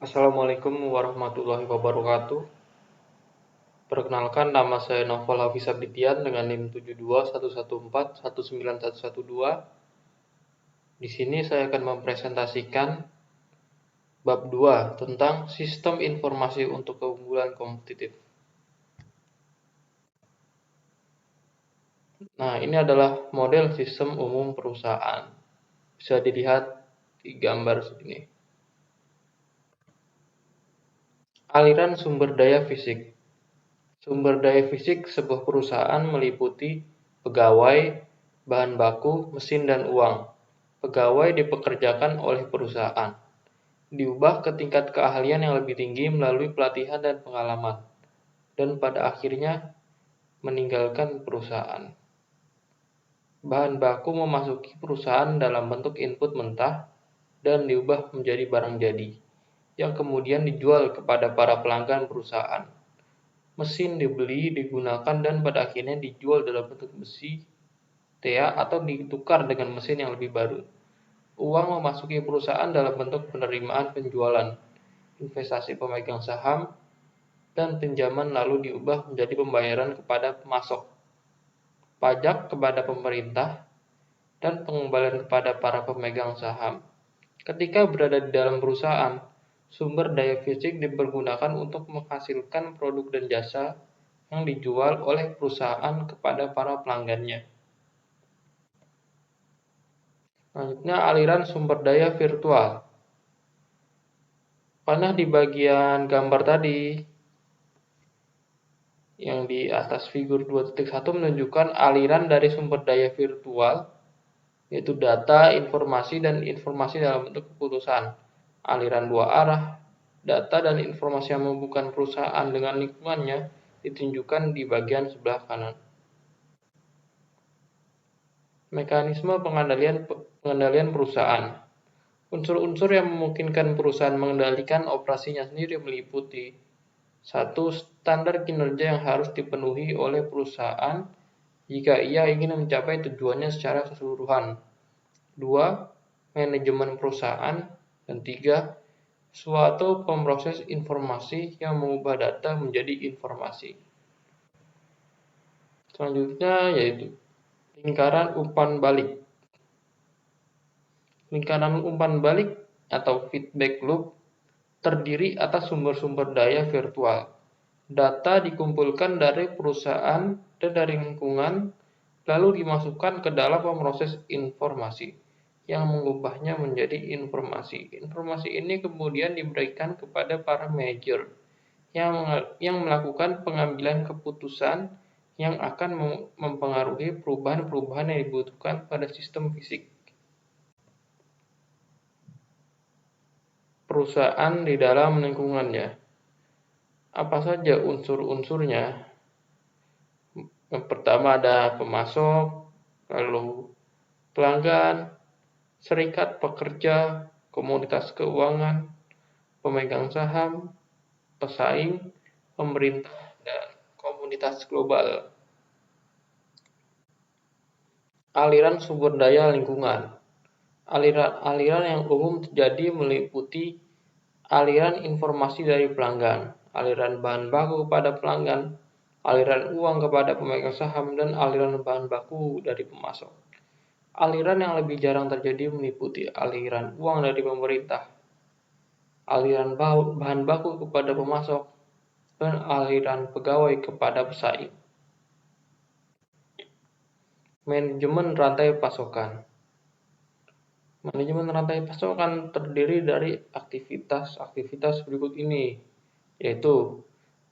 Assalamualaikum warahmatullahi wabarakatuh. Perkenalkan, nama saya Noval Hafiz Abdian dengan NIM 7211419112. Di sini saya akan mempresentasikan bab 2 tentang sistem informasi untuk keunggulan kompetitif. Nah, ini adalah model sistem umum perusahaan. Bisa dilihat di gambar sini. Aliran sumber daya fisik. Sumber daya fisik sebuah perusahaan meliputi pegawai, bahan baku, mesin, dan uang. Pegawai dipekerjakan oleh perusahaan, diubah ke tingkat keahlian yang lebih tinggi melalui pelatihan dan pengalaman, dan pada akhirnya meninggalkan perusahaan. Bahan baku memasuki perusahaan dalam bentuk input mentah dan diubah menjadi barang jadi, yang kemudian dijual kepada para pelanggan perusahaan. Mesin dibeli, digunakan, dan pada akhirnya dijual dalam bentuk besi, tea, atau ditukar dengan mesin yang lebih baru. Uang memasuki perusahaan dalam bentuk penerimaan penjualan, investasi pemegang saham, dan pinjaman lalu diubah menjadi pembayaran kepada pemasok, pajak kepada pemerintah, dan pengembalian kepada para pemegang saham. Ketika berada di dalam perusahaan, sumber daya fisik dipergunakan untuk menghasilkan produk dan jasa yang dijual oleh perusahaan kepada para pelanggannya. Selanjutnya, aliran sumber daya virtual. Panah di bagian gambar tadi, yang di atas figur 2.1 menunjukkan aliran dari sumber daya virtual, yaitu data, informasi, dan informasi dalam bentuk keputusan. Aliran dua arah, data dan informasi yang menghubungkan perusahaan dengan lingkungannya ditunjukkan di bagian sebelah kanan. Mekanisme pengendalian perusahaan. Unsur-unsur yang memungkinkan perusahaan mengendalikan operasinya sendiri meliputi: 1. Standar kinerja yang harus dipenuhi oleh perusahaan jika ia ingin mencapai tujuannya secara keseluruhan. 2. Manajemen perusahaan. Dan 3. Suatu pemroses informasi yang mengubah data menjadi informasi. Selanjutnya yaitu lingkaran umpan balik. Lingkaran umpan balik atau feedback loop terdiri atas sumber-sumber daya virtual. Data dikumpulkan dari perusahaan dan dari lingkungan, lalu dimasukkan ke dalam pemroses informasi yang mengubahnya menjadi informasi. Informasi ini kemudian diberikan kepada para manajer yang melakukan pengambilan keputusan yang akan mempengaruhi perubahan-perubahan yang dibutuhkan pada sistem fisik perusahaan di dalam lingkungannya. Apa saja unsur-unsurnya? Yang pertama ada pemasok, lalu pelanggan, serikat pekerja, komunitas keuangan, pemegang saham, pesaing, pemerintah, dan komunitas global. Aliran sumber daya lingkungan. Aliran yang umum terjadi meliputi aliran informasi dari pelanggan, aliran bahan baku kepada pelanggan, aliran uang kepada pemegang saham, dan aliran bahan baku dari pemasok. Aliran yang lebih jarang terjadi meliputi aliran uang dari pemerintah, aliran bahan baku kepada pemasok, dan aliran pegawai kepada pesaing. Manajemen rantai pasokan. Manajemen rantai pasokan terdiri dari aktivitas berikut ini, yaitu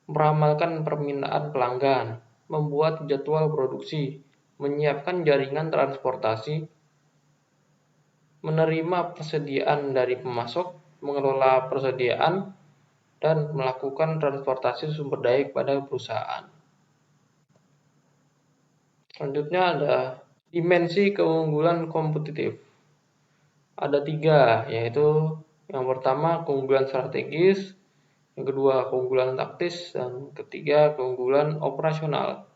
meramalkan permintaan pelanggan, membuat jadwal produksi, menyiapkan jaringan transportasi, menerima persediaan dari pemasok, mengelola persediaan, dan melakukan transportasi sumber daya kepada perusahaan. Selanjutnya ada dimensi keunggulan kompetitif. Ada 3, yaitu yang pertama keunggulan strategis, yang kedua keunggulan taktis, dan ketiga keunggulan operasional.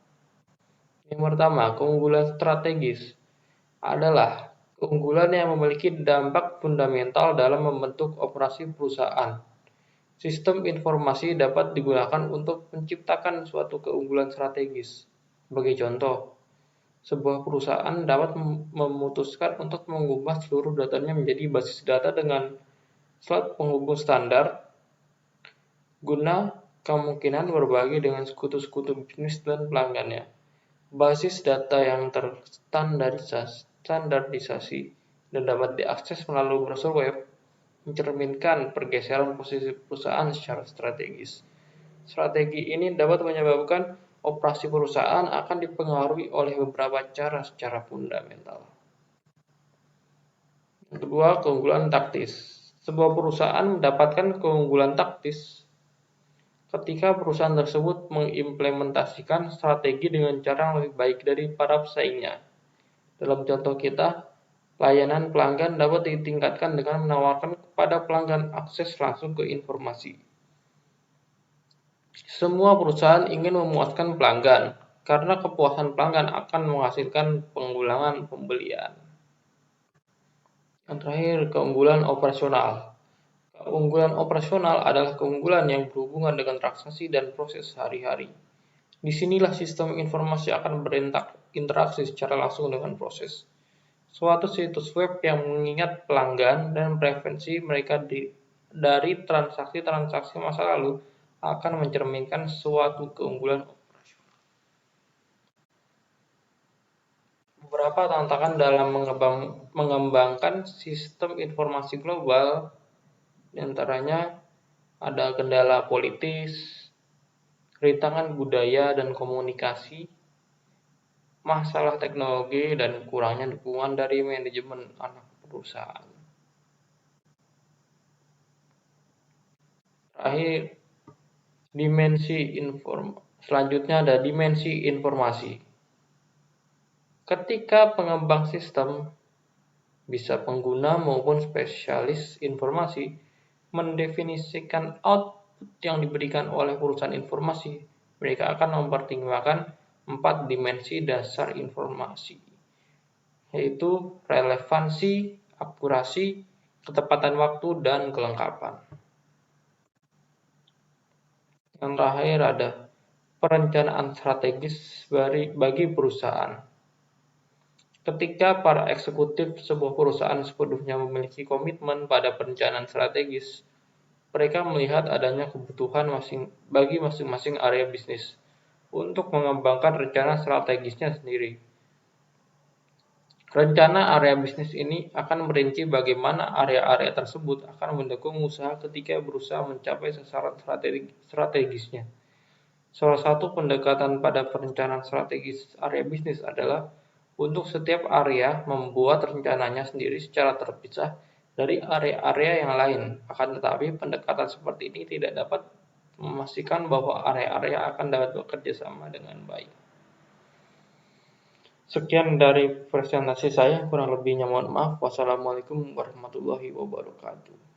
Yang pertama, keunggulan strategis adalah keunggulan yang memiliki dampak fundamental dalam membentuk operasi perusahaan. Sistem informasi dapat digunakan untuk menciptakan suatu keunggulan strategis. Sebagai contoh, sebuah perusahaan dapat memutuskan untuk mengubah seluruh datanya menjadi basis data dengan slot penghubung standar guna kemungkinan berbagi dengan sekutu-sekutu bisnis dan pelanggannya. Basis data yang terstandarisasi dan dapat diakses melalui browser web mencerminkan pergeseran posisi perusahaan secara strategis. Strategi ini dapat menyebabkan operasi perusahaan akan dipengaruhi oleh beberapa cara secara fundamental. Yang kedua, keunggulan taktis. Sebuah perusahaan mendapatkan keunggulan taktis ketika perusahaan tersebut mengimplementasikan strategi dengan cara yang lebih baik dari para pesaingnya. Dalam contoh kita, layanan pelanggan dapat ditingkatkan dengan menawarkan kepada pelanggan akses langsung ke informasi. Semua perusahaan ingin memuaskan pelanggan, karena kepuasan pelanggan akan menghasilkan pengulangan pembelian. Yang terakhir, keunggulan operasional. Keunggulan operasional adalah keunggulan yang berhubungan dengan transaksi dan proses sehari-hari. Disinilah sistem informasi akan berinteraksi secara langsung dengan proses. Suatu situs web yang mengingat pelanggan dan preferensi mereka dari transaksi-transaksi masa lalu akan mencerminkan suatu keunggulan. Beberapa tantangan dalam mengembangkan sistem informasi global, diantaranya ada kendala politis, rintangan budaya dan komunikasi, masalah teknologi, dan kurangnya dukungan dari manajemen anak perusahaan. Terakhir, selanjutnya ada dimensi informasi. Ketika pengembang sistem, bisa pengguna maupun spesialis informasi, mendefinisikan output yang diberikan oleh perusahaan informasi, mereka akan mempertimbangkan 4 dimensi dasar informasi, yaitu relevansi, akurasi, ketepatan waktu, dan kelengkapan. Yang terakhir ada perencanaan strategis bagi perusahaan. Ketika para eksekutif sebuah perusahaan sepenuhnya memiliki komitmen pada perencanaan strategis, mereka melihat adanya kebutuhan bagi masing-masing area bisnis untuk mengembangkan rencana strategisnya sendiri. Rencana area bisnis ini akan merinci bagaimana area-area tersebut akan mendukung usaha ketika berusaha mencapai sasaran strategisnya. Salah satu pendekatan pada perencanaan strategis area bisnis adalah untuk setiap area membuat rencananya sendiri secara terpisah dari area-area yang lain. Akan tetapi pendekatan seperti ini tidak dapat memastikan bahwa area-area akan dapat bekerja sama dengan baik. Sekian dari presentasi saya, kurang lebihnya mohon maaf. Wassalamualaikum warahmatullahi wabarakatuh.